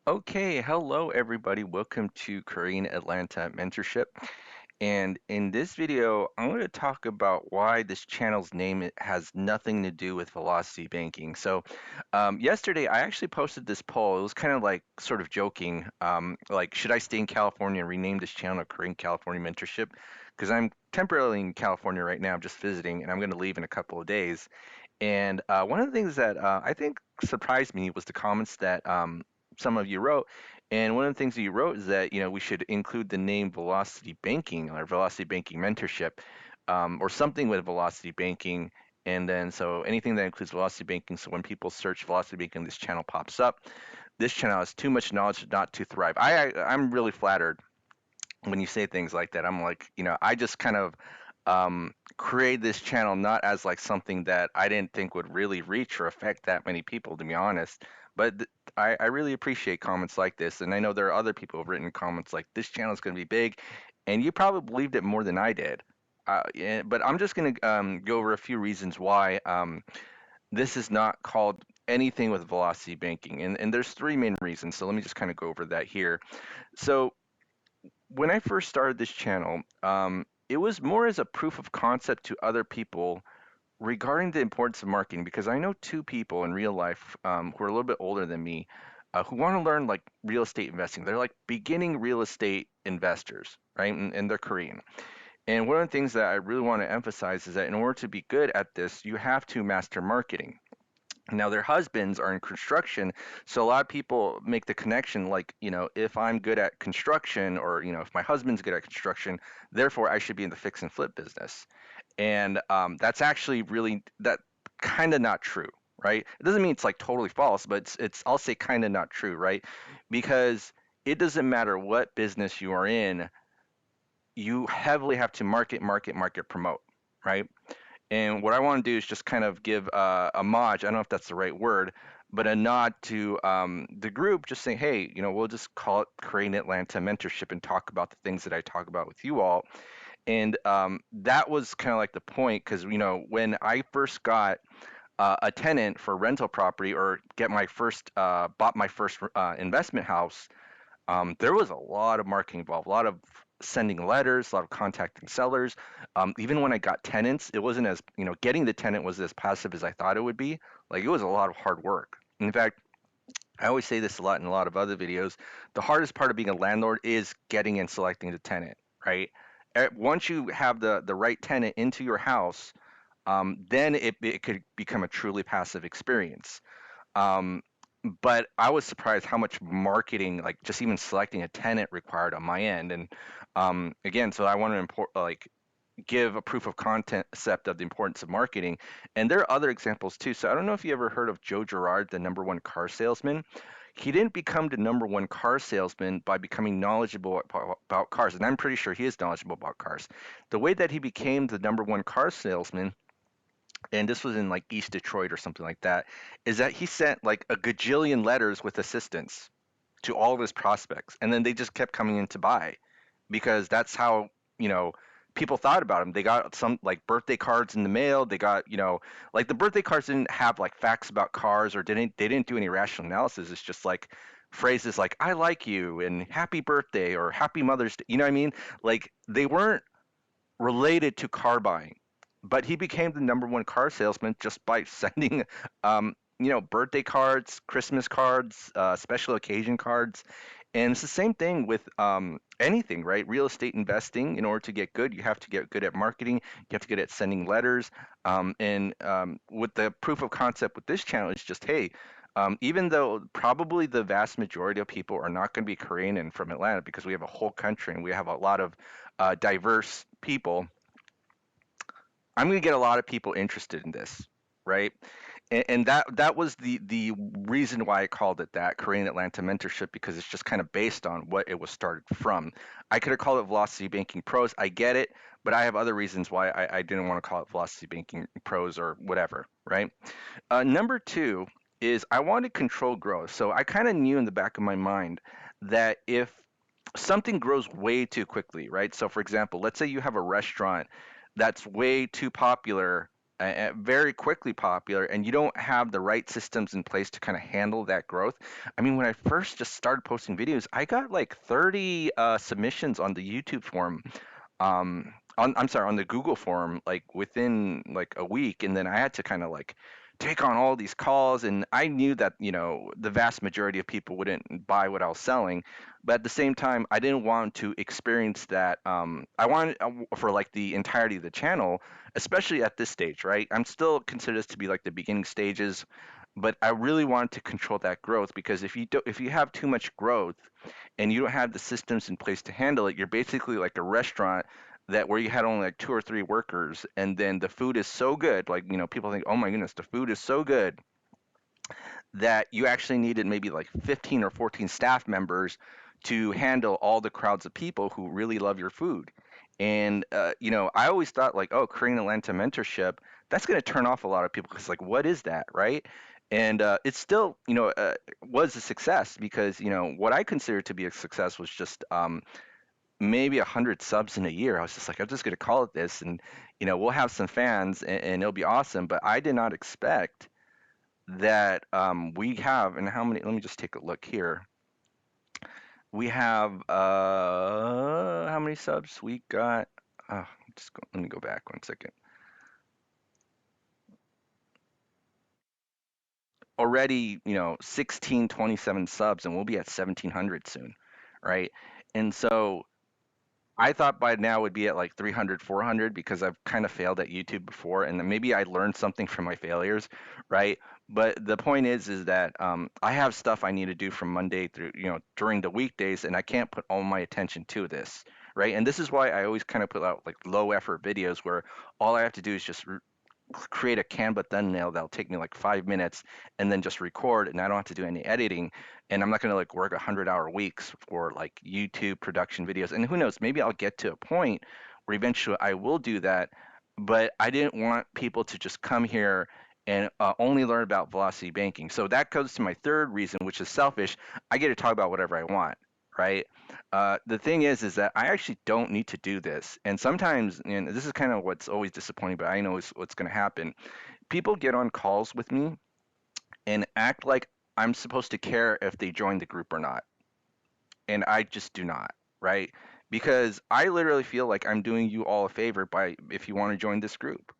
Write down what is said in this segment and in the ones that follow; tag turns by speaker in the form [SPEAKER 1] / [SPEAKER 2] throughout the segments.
[SPEAKER 1] Okay, hello everybody. Welcome to Korean Atlanta Mentorship. And in this video, I'm going to talk about why this channel's name has nothing to do with velocity banking. Yesterday I actually posted this poll. It was kind of like sort of joking, like, should I stay in California and rename this channel Korean California Mentorship? Because I'm temporarily in California right now. I'm just visiting, and I'm going to leave in a couple of days. And one of the things that I think surprised me was the comments that some of you wrote. And one of the things that you wrote is that we should include the name Velocity Banking or Velocity Banking Mentorship, or something with Velocity Banking. And then so anything that includes Velocity Banking. So when people search Velocity Banking, this channel pops up. This channel has too much knowledge not to thrive. I'm really flattered when you say things like that. I'm like, I just kind of create this channel not as like something that I didn't think would really reach or affect that many people, to be honest. But I really appreciate comments like this, and I know there are other people who've written comments like this channel is going to be big, and you probably believed it more than I did. Yeah, but I'm just going to go over a few reasons why this is not called anything with velocity banking, and there's three main reasons. So let me just kind of go over that here. So when I first started this channel, it was more as a proof of concept to other people regarding the importance of marketing, because I know two people in real life who are a little bit older than me, who want to learn like real estate investing. They're like beginning real estate investors, right? And they're Korean. And one of the things that I really want to emphasize is that in order to be good at this, you have to master marketing. Now, their husbands are in construction, so a lot of people make the connection like, if I'm good at construction, or, if my husband's good at construction, therefore I should be in the fix and flip business. And that's actually really that kind of not true, right? It doesn't mean it's like totally false, but it's I'll say kind of not true, right? Because it doesn't matter what business you are in, you heavily have to market, promote, right? And what I want to do is just kind of give a homage. I don't know if that's the right word, but a nod to the group, just saying, hey, we'll just call it Creating Atlanta Mentorship and talk about the things that I talk about with you all. And that was kind of like the point, because when I first got a tenant for rental property, or get my first bought my first investment house, there was a lot of marketing involved, a lot of sending letters, a lot of contacting sellers. Even when I got tenants, it wasn't as, getting the tenant was as passive as I thought it would be. Like, it was a lot of hard work. In fact, I always say this a lot in a lot of other videos. The hardest part of being a landlord is getting and selecting the tenant, right? Once you have the right tenant into your house, then it could become a truly passive experience. Um, but I was surprised how much marketing, like just even selecting a tenant, required on my end. And again, so I want to give a proof of concept of the importance of marketing. And there are other examples too. So I don't know if you ever heard of Joe Girard, the number one car salesman. He didn't become the number one car salesman by becoming knowledgeable about cars, and I'm pretty sure he is knowledgeable about cars. The way that he became the number one car salesman, and this was in like East Detroit or something like that, is that he sent like a gajillion letters with assistance to all of his prospects, and then they just kept coming in to buy, because that's how you know people thought about him. They got some like birthday cards in the mail. They got, like, the birthday cards didn't have like facts about cars, or they didn't do any rational analysis. It's just like phrases like "I like you" and "Happy birthday" or "Happy Mother's Day." You know what I mean? Like, they weren't related to car buying, but he became the number one car salesman just by sending, birthday cards, Christmas cards, special occasion cards. And it's the same thing with anything, right? Real estate investing. In order to get good, you have to get good at marketing. You have to get at sending letters. And with the proof of concept with this channel, it's just, hey, even though probably the vast majority of people are not going to be Korean and from Atlanta, because we have a whole country and we have a lot of diverse people, I'm going to get a lot of people interested in this, right? And that was the reason why I called it that, Korean Atlanta Mentorship, because it's just kind of based on what it was started from. I could have called it Velocity Banking Pros. I get it, but I have other reasons why I didn't want to call it Velocity Banking Pros or whatever, right? Number two is I wanted controlled growth. So I kind of knew in the back of my mind that if something grows way too quickly, right? So for example, let's say you have a restaurant that's way too popular, very quickly popular, and you don't have the right systems in place to kind of handle that growth. I mean, when I first just started posting videos, I got like 30 submissions on the YouTube forum, I'm sorry, on the Google forum, like within like a week, and then I had to kind of like take on all these calls, and I knew that, the vast majority of people wouldn't buy what I was selling, but at the same time, I didn't want to experience that. I wanted for like the entirety of the channel, especially at this stage, right? I'm still consider this to be like the beginning stages, but I really wanted to control that growth because if you have too much growth and you don't have the systems in place to handle it, you're basically like a restaurant that where you had only like two or three workers, and then the food is so good, like, people think, oh my goodness, the food is so good that you actually needed maybe like 15 or 14 staff members to handle all the crowds of people who really love your food. And I always thought like, oh, creating Atlanta mentorship, that's going to turn off a lot of people because like, what is that, right? And it still, was a success because what I considered to be a success was just maybe 100 subs in a year. I was just like, I'm just going to call it this, and we'll have some fans, and it'll be awesome. But I did not expect that we have, and how many? Let me just take a look here. We have how many subs we got? Let me go back 1 second. Already, 16, 27 subs, and we'll be at 1,700 soon, right? And so I thought by now would be at like 300, 400 because I've kind of failed at YouTube before, and then maybe I learned something from my failures, right? But the point is that I have stuff I need to do from Monday through, during the weekdays, and I can't put all my attention to this, right? And this is why I always kind of put out like low effort videos where all I have to do is just create a Canva thumbnail that'll take me like 5 minutes and then just record, and I don't have to do any editing, and I'm not going to like work 100-hour weeks for like YouTube production videos. And who knows, maybe I'll get to a point where eventually I will do that, but I didn't want people to just come here and only learn about velocity banking. So that goes to my third reason, which is selfish. I get to talk about whatever I want, right? The thing is that I actually don't need to do this. And sometimes, and this is kind of what's always disappointing, but I know what's going to happen. People get on calls with me and act like I'm supposed to care if they join the group or not. And I just do not, right? Because I literally feel like I'm doing you all a favor by if you want to join this group.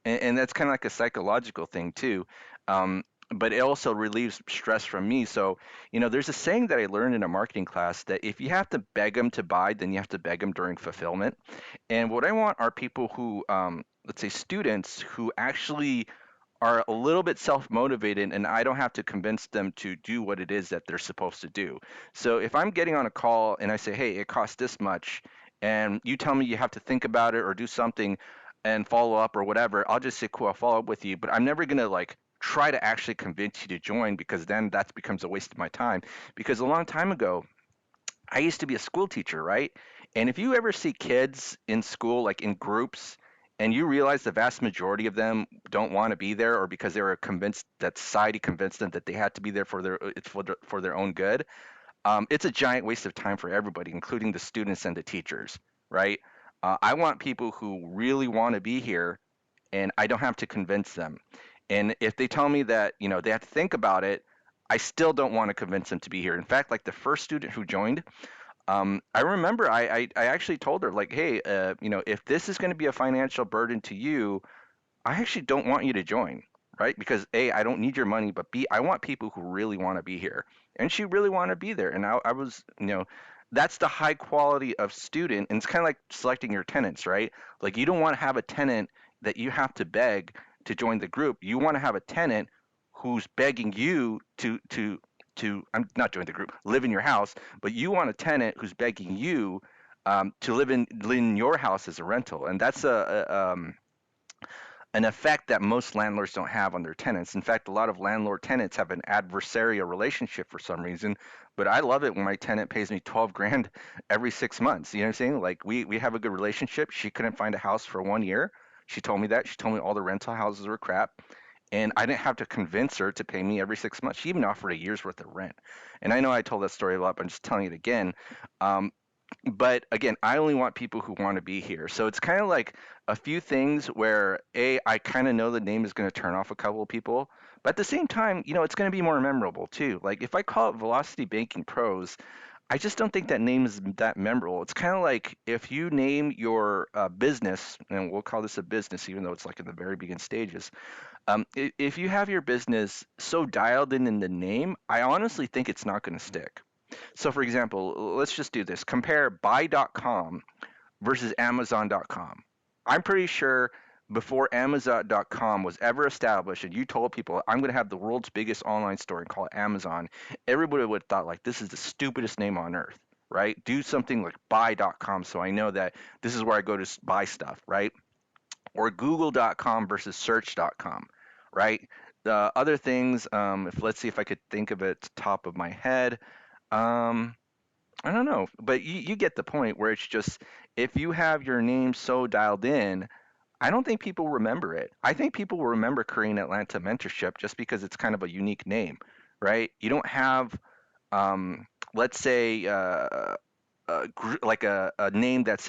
[SPEAKER 1] And that's kind of like a psychological thing too. But it also relieves stress from me. So, there's a saying that I learned in a marketing class that if you have to beg them to buy, then you have to beg them during fulfillment. And what I want are people who, let's say students who actually are a little bit self-motivated, and I don't have to convince them to do what it is that they're supposed to do. So if I'm getting on a call and I say, "Hey, it costs this much," and you tell me you have to think about it or do something and follow up or whatever, I'll just say, "Cool, I'll follow up with you." But I'm never gonna like try to actually convince you to join because then that becomes a waste of my time. Because a long time ago, I used to be a school teacher, right? And if you ever see kids in school, like in groups, and you realize the vast majority of them don't want to be there, or because they were convinced that society convinced them that they had to be there for their own good, it's a giant waste of time for everybody, including the students and the teachers, right? I want people who really want to be here, and I don't have to convince them. And if they tell me that, they have to think about it, I still don't want to convince them to be here. In fact, like the first student who joined, I remember I actually told her like, hey, if this is going to be a financial burden to you, I actually don't want you to join, right? Because A, I don't need your money, but B, I want people who really want to be here. And she really wanted to be there. And I was, that's the high quality of student. And it's kind of like selecting your tenants, right? Like you don't want to have a tenant that you have to beg to join the group. You want to have a tenant who's begging you to I'm not join the group, live in your house, but you want a tenant who's begging you to live in your house as a rental. And that's an effect that most landlords don't have on their tenants. In fact, a lot of landlord tenants have an adversarial relationship for some reason, but I love it when my tenant pays me 12 grand every 6 months. You know what I'm saying? Like we have a good relationship. She couldn't find a house for 1 year. She told me that. She told me all the rental houses were crap. And I didn't have to convince her to pay me every 6 months. She even offered a year's worth of rent. And I know I told that story a lot, but I'm just telling it again. Um, But again, I only want people who want to be here. So it's kind of like a few things where I kind of know the name is going to turn off a couple of people, but at the same time, it's going to be more memorable too. Like if I call it Velocity Banking Pros, I just don't think that name is that memorable. It's kind of like if you name your business, and we'll call this a business, even though it's like in the very beginning stages. If you have your business so dialed in the name, I honestly think it's not going to stick. So, for example, let's just do this. Compare buy.com versus amazon.com. I'm pretty sure before amazon.com was ever established and you told people I'm going to have the world's biggest online store and call it Amazon, everybody would have thought like this is the stupidest name on earth, right? Do something like buy.com so I know that this is where I go to buy stuff, right? Or google.com versus search.com, right? The other things, if let's see if I could think of it top of my head. Um, I don't know, but you get the point where it's just if you have your name so dialed in, I don't think people remember it. I think people will remember Korean Atlanta Mentorship just because it's kind of a unique name, right? You don't have, let's say, like a name that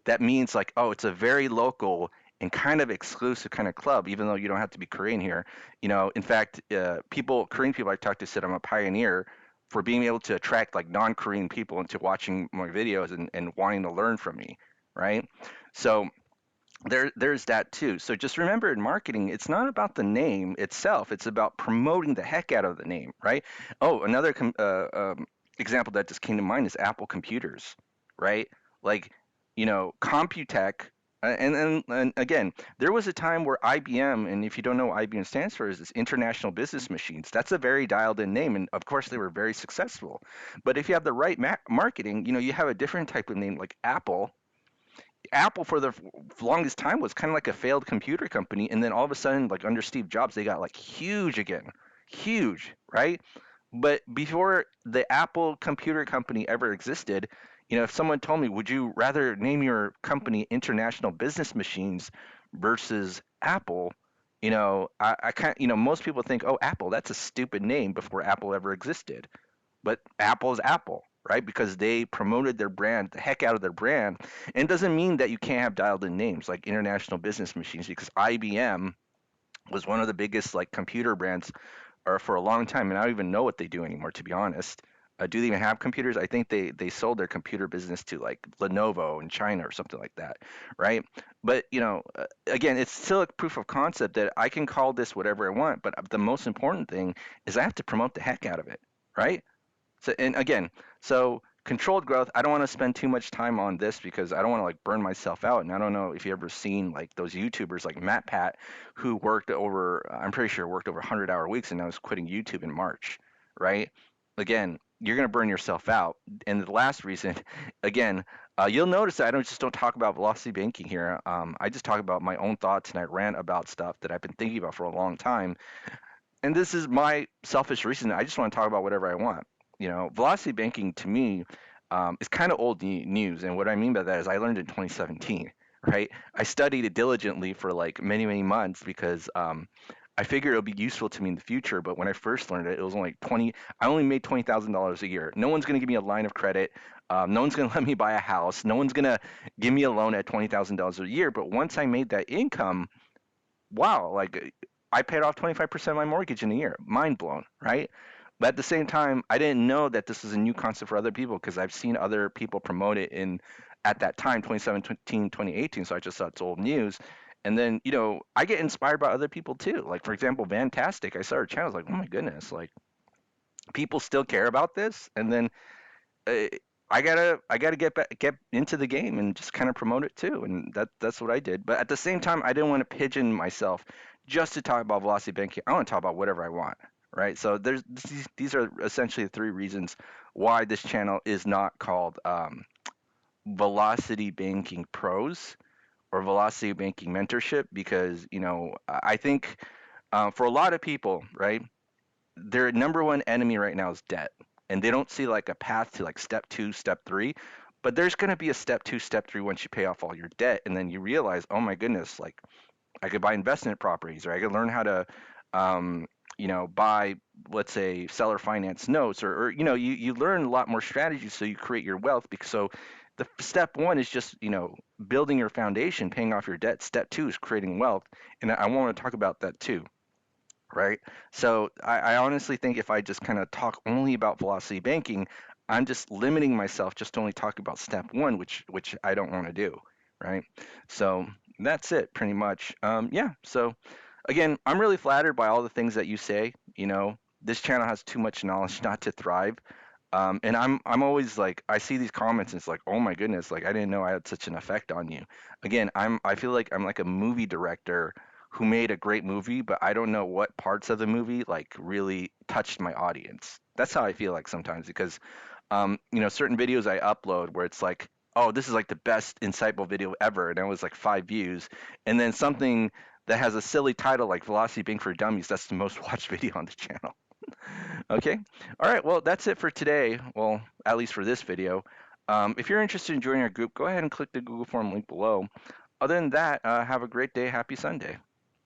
[SPEAKER 1] that means like, oh, it's a very local and kind of exclusive kind of club, even though you don't have to be Korean here. In fact, Korean people I talked to said I'm a pioneer for being able to attract like non-Korean people into watching my videos and wanting to learn from me, right? So there's that too. So just remember in marketing, it's not about the name itself. It's about promoting the heck out of the name, right? Oh, another example that just came to mind is Apple computers, right? Like, Computech. And again, there was a time where IBM, and if you don't know what IBM stands for, is International Business Machines. That's a very dialed in name, and of course they were very successful. But if you have the right marketing, you have a different type of name like Apple. Apple for the longest time was kind of like a failed computer company, and then all of a sudden, like under Steve Jobs, they got like huge again, huge, right? But before the Apple computer company ever existed, if someone told me, would you rather name your company International Business Machines versus Apple? I kind most people think, oh, Apple, that's a stupid name before Apple ever existed. But Apple's Apple, right? Because they promoted their brand, the heck out of their brand. And it doesn't mean that you can't have dialed in names like International Business Machines because IBM was one of the biggest like computer brands for a long time, and I don't even know what they do anymore, to be honest. Do they even have computers? I think they sold their computer business to like Lenovo in China or something like that, right? But again, it's still a proof of concept that I can call this whatever I want, but the most important thing is I have to promote the heck out of it, right? So and again, so controlled growth, I don't want to spend too much time on this because I don't want to like burn myself out. And I don't know if you ever seen like those YouTubers like Matt Pat who worked over I'm pretty sure worked over 100-hour weeks and now is quitting YouTube in March, right? Again, you're going to burn yourself out. And the last reason, again, you'll notice that I don't talk about velocity banking here. I just talk about my own thoughts and I rant about stuff that I've been thinking about for a long time, and this is my selfish reason. I just want to talk about whatever I want. Velocity banking to me is kind of old news, and what I mean by that is I learned in 2017. Right? I studied it diligently for like many, many months because I figured it would be useful to me in the future. But when I first learned it, it was only like 20. I only made $20,000 a year. No one's going to give me a line of credit. No one's going to let me buy a house. No one's going to give me a loan at $20,000 a year. But once I made that income, wow, like I paid off 25% of my mortgage in a year. Mind blown, right? But at the same time, I didn't know that this was a new concept for other people because I've seen other people promote it in at that time, 2017, 2018. So I just thought it's old news. And then, I get inspired by other people too. Like, for example, Fantastic. I saw her channel. I was like, oh my goodness, like people still care about this. And then uh, I gotta get into the game and just kind of promote it too, and that's what I did. But at the same time, I didn't want to pigeon myself just to talk about velocity banking. I want to talk about whatever I want, right? So these are essentially the three reasons why this channel is not called Velocity Banking Pros or Velocity Banking Mentorship because I think for a lot of people, right, their number one enemy right now is debt, and they don't see like a path to like step two, step three. But there's going to be a step two, step three once you pay off all your debt, and then you realize, oh my goodness, like I could buy investment properties, or I could learn how to, um, buy let's say seller finance notes, or you learn a lot more strategies so you create your wealth. Because so the step one is just building your foundation, paying off your debt. Step two is creating wealth, and I want to talk about that too, right? So I honestly think if I just kind of talk only about velocity banking, I'm just limiting myself just to only talk about step one, which I don't want to do, right? So that's it pretty much. Yeah. So again, I'm really flattered by all the things that you say. This channel has too much knowledge not to thrive. And I'm always like, I see these comments and it's like, oh my goodness, like I didn't know I had such an effect on you. Again, I feel like I'm like a movie director who made a great movie, but I don't know what parts of the movie like really touched my audience. That's how I feel like sometimes, because certain videos I upload where it's like, oh, this is like the best insightful video ever, and it was like 5 views, and then something that has a silly title like Velocity Bank for Dummies, that's the most watched video on the channel. Okay. All right. Well, that's it for today. Well, at least for this video. If you're interested in joining our group, go ahead and click the Google form link below. Other than that, have a great day. Happy Sunday.